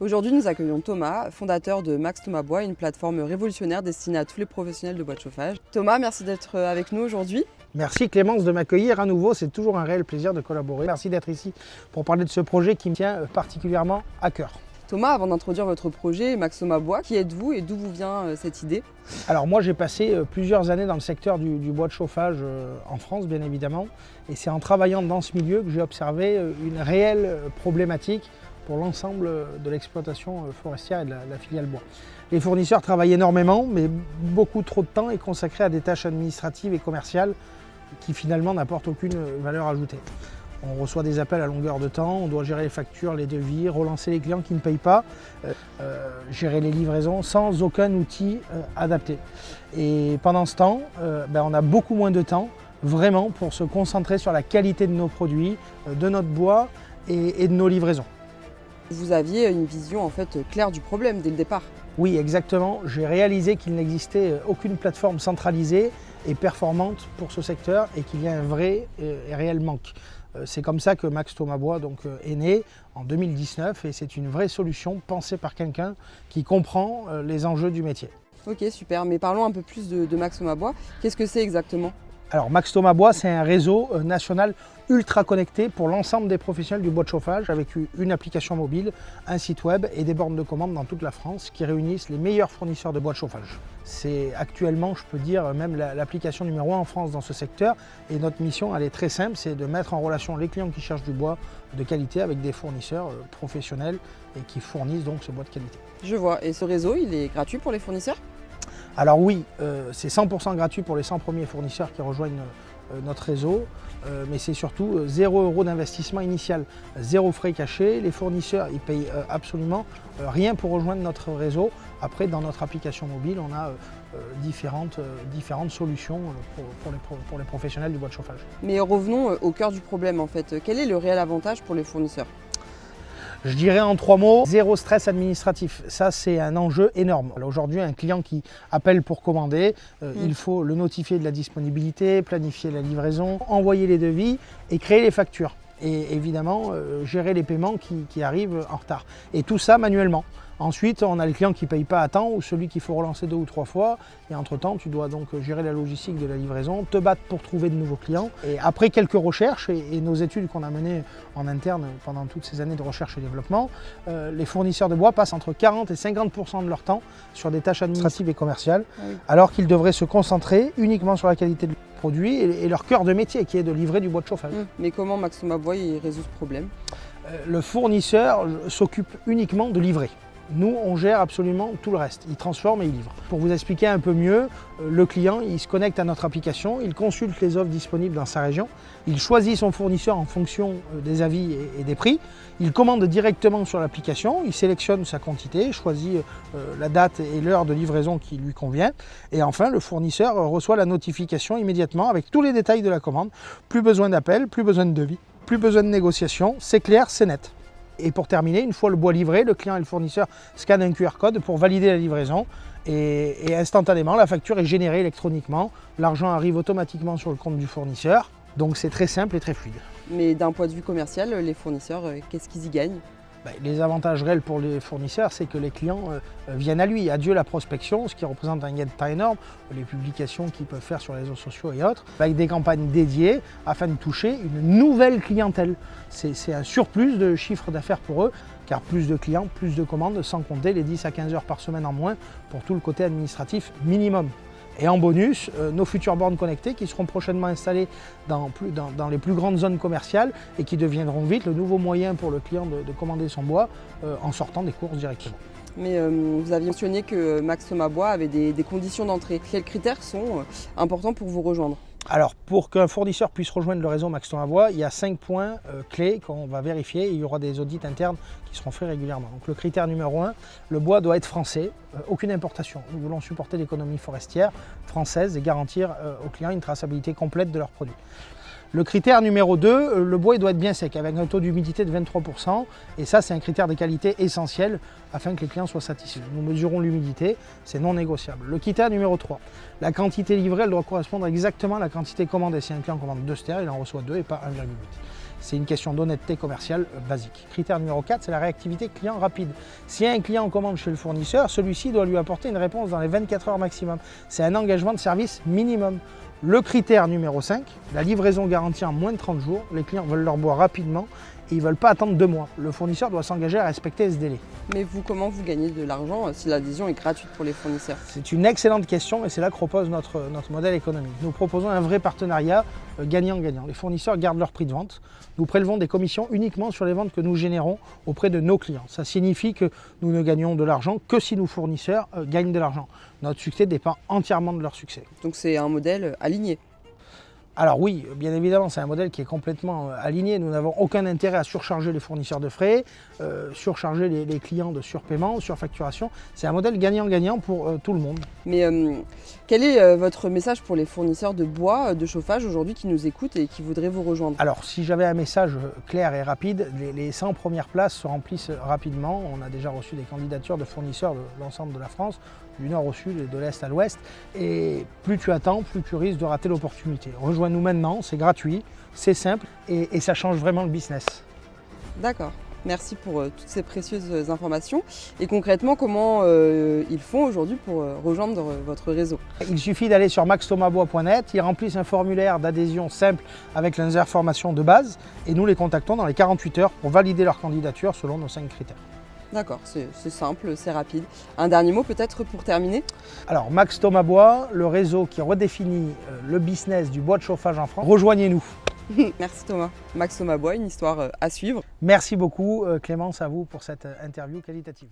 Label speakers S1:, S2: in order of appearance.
S1: Aujourd'hui, nous accueillons Thomas, fondateur de Max Thomas Bois, une plateforme révolutionnaire destinée à tous les professionnels de bois de chauffage. Thomas, merci d'être avec nous aujourd'hui.
S2: Merci Clémence de m'accueillir à nouveau, c'est toujours un réel plaisir de collaborer. Merci d'être ici pour parler de ce projet qui me tient particulièrement à cœur.
S1: Thomas, avant d'introduire votre projet Max Thomas Bois, qui êtes-vous et d'où vous vient cette idée?
S2: Alors moi j'ai passé plusieurs années dans le secteur du bois de chauffage en France bien évidemment, et c'est en travaillant dans ce milieu que j'ai observé une réelle problématique pour l'ensemble de l'exploitation forestière et de la filiale bois. Les fournisseurs travaillent énormément, mais beaucoup trop de temps est consacré à des tâches administratives et commerciales qui finalement n'apportent aucune valeur ajoutée. On reçoit des appels à longueur de temps, on doit gérer les factures, les devis, relancer les clients qui ne payent pas, gérer les livraisons sans aucun outil adapté. Et pendant ce temps, on a beaucoup moins de temps vraiment pour se concentrer sur la qualité de nos produits, de notre bois et de nos livraisons.
S1: Vous aviez une vision en fait claire du problème dès le départ.
S2: Oui, exactement. J'ai réalisé qu'il n'existait aucune plateforme centralisée et performante pour ce secteur et qu'il y a un vrai et réel manque. C'est comme ça que Max Thomas Bois est né en 2019 et c'est une vraie solution pensée par quelqu'un qui comprend les enjeux du métier.
S1: Ok, super. Mais parlons un peu plus de Max Thomas Bois. Qu'est-ce que c'est exactement?
S2: Alors Max Thomas Bois, c'est un réseau national ultra connecté pour l'ensemble des professionnels du bois de chauffage avec une application mobile, un site web et des bornes de commande dans toute la France qui réunissent les meilleurs fournisseurs de bois de chauffage. C'est actuellement, je peux dire, même l'application numéro 1 en France dans ce secteur et notre mission, elle est très simple, c'est de mettre en relation les clients qui cherchent du bois de qualité avec des fournisseurs professionnels et qui fournissent donc ce bois de qualité.
S1: Je vois. Et ce réseau, il est gratuit pour les fournisseurs?
S2: Alors oui, c'est 100% gratuit pour les 100 premiers fournisseurs qui rejoignent notre réseau, mais c'est surtout 0 € d'investissement initial, 0 frais cachés. Les fournisseurs, ils payent absolument rien pour rejoindre notre réseau. Après, dans notre application mobile, on a différentes solutions pour les professionnels du bois de chauffage.
S1: Mais revenons au cœur du problème en fait. Quel est le réel avantage pour les fournisseurs?
S2: Je dirais en 3 mots, 0 stress administratif. Ça, c'est un enjeu énorme. Aujourd'hui, un client qui appelle pour commander, il faut le notifier de la disponibilité, planifier la livraison, envoyer les devis et créer les factures. Et évidemment, gérer les paiements qui arrivent en retard. Et tout ça manuellement. Ensuite, on a le client qui ne paye pas à temps ou celui qu'il faut relancer 2 ou 3 fois. Et entre-temps, tu dois donc gérer la logistique de la livraison, te battre pour trouver de nouveaux clients. Et après quelques recherches et nos études qu'on a menées en interne pendant toutes ces années de recherche et développement, les fournisseurs de bois passent entre 40 et 50% de leur temps sur des tâches administratives et commerciales, alors qu'ils devraient se concentrer uniquement sur la qualité de produit et leur cœur de métier qui est de livrer du bois de chauffage.
S1: Mais comment Max Thomas Bois résout ce problème?
S2: Le fournisseur s'occupe uniquement de livrer. Nous, on gère absolument tout le reste. Il transforme et il livre. Pour vous expliquer un peu mieux, le client, il se connecte à notre application, il consulte les offres disponibles dans sa région, il choisit son fournisseur en fonction des avis et des prix, il commande directement sur l'application, il sélectionne sa quantité, choisit la date et l'heure de livraison qui lui convient, et enfin, le fournisseur reçoit la notification immédiatement avec tous les détails de la commande. Plus besoin d'appel, plus besoin de devis, plus besoin de négociation, c'est clair, c'est net. Et pour terminer, une fois le bois livré, le client et le fournisseur scannent un QR code pour valider la livraison et instantanément, la facture est générée électroniquement. L'argent arrive automatiquement sur le compte du fournisseur. Donc c'est très simple et très fluide.
S1: Mais d'un point de vue commercial, les fournisseurs, qu'est-ce qu'ils y gagnent?
S2: Les avantages réels pour les fournisseurs, c'est que les clients viennent à lui. Adieu la prospection, ce qui représente un gain de temps énorme, les publications qu'ils peuvent faire sur les réseaux sociaux et autres, avec des campagnes dédiées afin de toucher une nouvelle clientèle. C'est un surplus de chiffre d'affaires pour eux, car plus de clients, plus de commandes, sans compter les 10 à 15 heures par semaine en moins pour tout le côté administratif minimum. Et en bonus, nos futures bornes connectées qui seront prochainement installées dans les plus grandes zones commerciales et qui deviendront vite le nouveau moyen pour le client de commander son bois en sortant des courses directement.
S1: Mais vous aviez mentionné que Max Thomas Bois avait des conditions d'entrée. Quels critères sont importants pour vous rejoindre?
S2: Alors, pour qu'un fournisseur puisse rejoindre le réseau Max Thomas Bois, il y a 5 points clés qu'on va vérifier et il y aura des audits internes qui seront faits régulièrement. Donc, le critère numéro 1, le bois doit être français, aucune importation. Nous voulons supporter l'économie forestière française et garantir aux clients une traçabilité complète de leurs produits. Le critère numéro 2, le bois doit être bien sec, avec un taux d'humidité de 23%. Et ça, c'est un critère de qualité essentiel afin que les clients soient satisfaits. Nous mesurons l'humidité, c'est non négociable. Le critère numéro 3, la quantité livrée, elle doit correspondre exactement à la quantité commandée. Si un client commande 2 stères, il en reçoit 2 et pas 1,8. C'est une question d'honnêteté commerciale basique. Critère numéro 4, c'est la réactivité client rapide. Si un client commande chez le fournisseur, celui-ci doit lui apporter une réponse dans les 24 heures maximum. C'est un engagement de service minimum. Le critère numéro 5, la livraison garantie en moins de 30 jours. Les clients veulent leur bois rapidement et ils ne veulent pas attendre 2 mois. Le fournisseur doit s'engager à respecter ce délai.
S1: Mais vous, comment vous gagnez de l'argent si l'adhésion est gratuite pour les fournisseurs?
S2: C'est une excellente question et c'est là que repose notre modèle économique. Nous proposons un vrai partenariat gagnant-gagnant. Les fournisseurs gardent leur prix de vente. Nous prélevons des commissions uniquement sur les ventes que nous générons auprès de nos clients. Ça signifie que nous ne gagnons de l'argent que si nos fournisseurs gagnent de l'argent. Notre succès dépend entièrement de leur succès.
S1: Donc c'est un modèle aligné.
S2: Alors oui, bien évidemment, c'est un modèle qui est complètement aligné. Nous n'avons aucun intérêt à surcharger les fournisseurs de frais, surcharger les clients de surpaiement, surfacturation. C'est un modèle gagnant-gagnant pour tout le monde.
S1: Mais quel est votre message pour les fournisseurs de bois, de chauffage aujourd'hui qui nous écoutent et qui voudraient vous rejoindre?
S2: Alors si j'avais un message clair et rapide, les 100 premières places se remplissent rapidement. On a déjà reçu des candidatures de fournisseurs de l'ensemble de la France, du nord au sud et de l'est à l'ouest. Et plus tu attends, plus tu risques de rater l'opportunité. Rejoins-nous maintenant, c'est gratuit, c'est simple et ça change vraiment le business.
S1: D'accord. Merci pour toutes ces précieuses informations. Et concrètement, comment ils font aujourd'hui pour rejoindre votre réseau?
S2: Il suffit d'aller sur maxtomabois.net, ils remplissent un formulaire d'adhésion simple avec les informations de base et nous les contactons dans les 48 heures pour valider leur candidature selon nos 5 critères.
S1: D'accord, c'est simple, c'est rapide. Un dernier mot peut-être pour terminer?
S2: Alors Max Thomas Bois, le réseau qui redéfinit le business du bois de chauffage en France. Rejoignez-nous.
S1: Merci Thomas. Max Thomas Bois, une histoire à suivre.
S2: Merci beaucoup Clémence à vous pour cette interview qualitative.